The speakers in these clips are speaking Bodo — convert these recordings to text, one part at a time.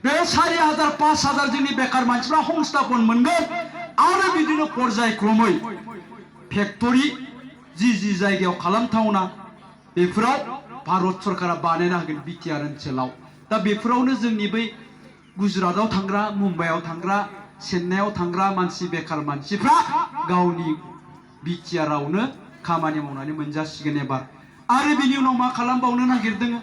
बे 4000 5000 जोंनि बेकार मानसिफ्रा संस्थापन मोनगोन आरो बिदिनो पर्यायक्रमै फेक्टरि जि जायगायाव खालामथावना बेफोराव भारत सरकारा बानायना होगोन बिटिआर ओनसोलाव। दा बेफोरावनो जोंनि बै गुजरातआव थांग्रा मुम्बाइआव थांग्रा चेन्नाइआव थांग्रा मानसि बेकार मानसिफ्रा गावनि बिटिआरआवनो खामानि मावनानै मोनजासिगोन एबार। आरो बिनि उनाव मा खालामबावनो नागिरदों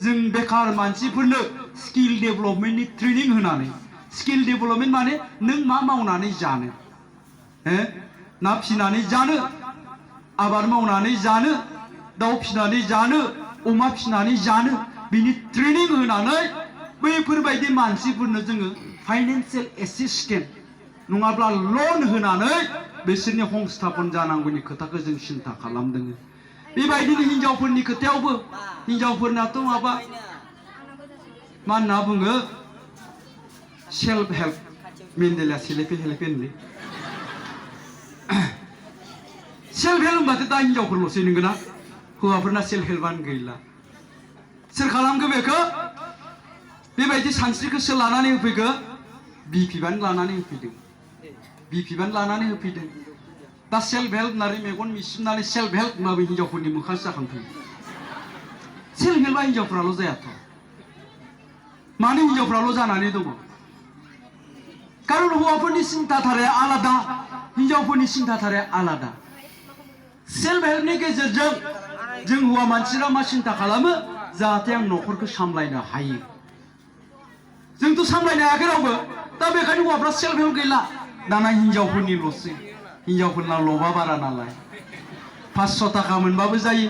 जों बेकार मानसिफोरनो स्किल डेभेलपमेन्टनि ट्रेनिं होनानै। स्किल डेभेलपमेन्ट माने नों मा मावनानै जानो, ना फिसिनानै जानो, आबाद मावनानै जानो, दाउ फिसिनानै जानो, अमा फिसिनानै जानो, बिनि ट्रेनिं होनानै बैफोरबायदि मानसिफोरनो जोङो फाइनान्सियेल एसिस्टेन्ट नङाब्ला लन होनानै बिसोरनि संस्थापन जानांगौनि खोथाखौ जों सिन्था खालामदों। बेबायदिनो हिनजावफोरनि खोथायावबो हिनजावफोरनाथ' माबा मा होनना बुङो सेल्फ हेल्प मेन्डेला सेल्फ हेल्प होनलै सेल्फ हेल्प होनबाथ' दा हिनजावफोरल'सै नंगौना? हौवाफोरना सेल्फ हेल्पआनो गैला। सोर खालामगो बेखौ? बेबायदि सानस्रिखौ सोर लानानै होफैखो? बिपिबान लानानै होफैदों। बिपिबान लानानै होफैदों। दा सेल्फ हेल्प होननानै मेगन मिसिबनानै सेल्फ हेल्प होनबाबो हिनजावफोरनि मोखांसो जाखांफैयो। सेल्फ हेल्पआ हिनजावफ्राल' जायाथ'। मानो हिनजावफ्राल' जानानै दङ? कारन हौवाफोरनि सिन्ताधाराया आलादा, हिनजावफोरनि सिन्ताधाराया आलादा। सेल्फ हेल्पनि गेजेरजों जों हौवा मानसिफ्रा मा सिन्ता खालामो? जाहाथे आं न'खरखौ सामलायनो हायो। जोंथ' सामलायनो हायाखै रावबो। दा बेखायनो हौवाफ्रा सेल्फ हेल्प गैला। दाना हिनजावफोरनिल'सै। हिनजावफोरना लबा बारा नालाय 500 थाखा मोनबाबो जायो,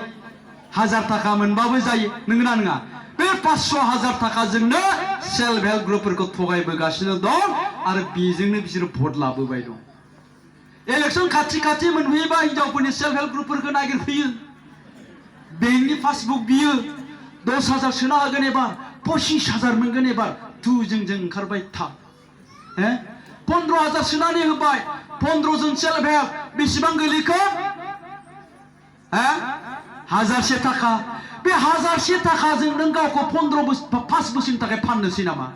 1000 थाखा मोनबाबो जायो, नंगौना नङा? बे 500 1000 थाखाजोंनो सेल्फ हेल्प ग्रुपफोरखौ थगायबोगासिनो दं आरो बेजोंनो बिसोरो भट लाबोबाय दं। इलेक्शन खाथि मोनफैयोबा हिनजावफोरनि सेल्फ हेल्प ग्रुपफोरखौ नागिरफैयो। बेंकनि पासबुक बियो 10,000 सोना होगोन एबार, 25,000 मोनगोन एबार, जों ओंखारबाय था। 15,000 सोनानै होबाय, 15 जन सेल्फ हेल्प बेसेबां गोलैखो? 1000 थाखा। बे 1000 थाखाजों नों गावखौ 5 बोसोरनि थाखाय फाननोसै नामा?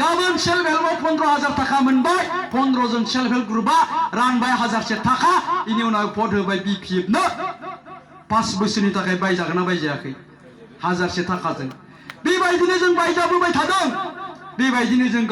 गाबोन सेल्फ हेल्पआव 15,000 थाखा मोनबाय, 15 जन सेल्फ हेल्प ग्रुपआ रानबाय 1000 थाखा, बेनि उनाव भट होबाय बिपिएफनो। 5 बोसोरनि थाखाय बायजागोन ना बायजायाखै? 1000 थाखाजों। बेबायदिनो जों बायजाबोबाय थादों। बेबायदिनो जों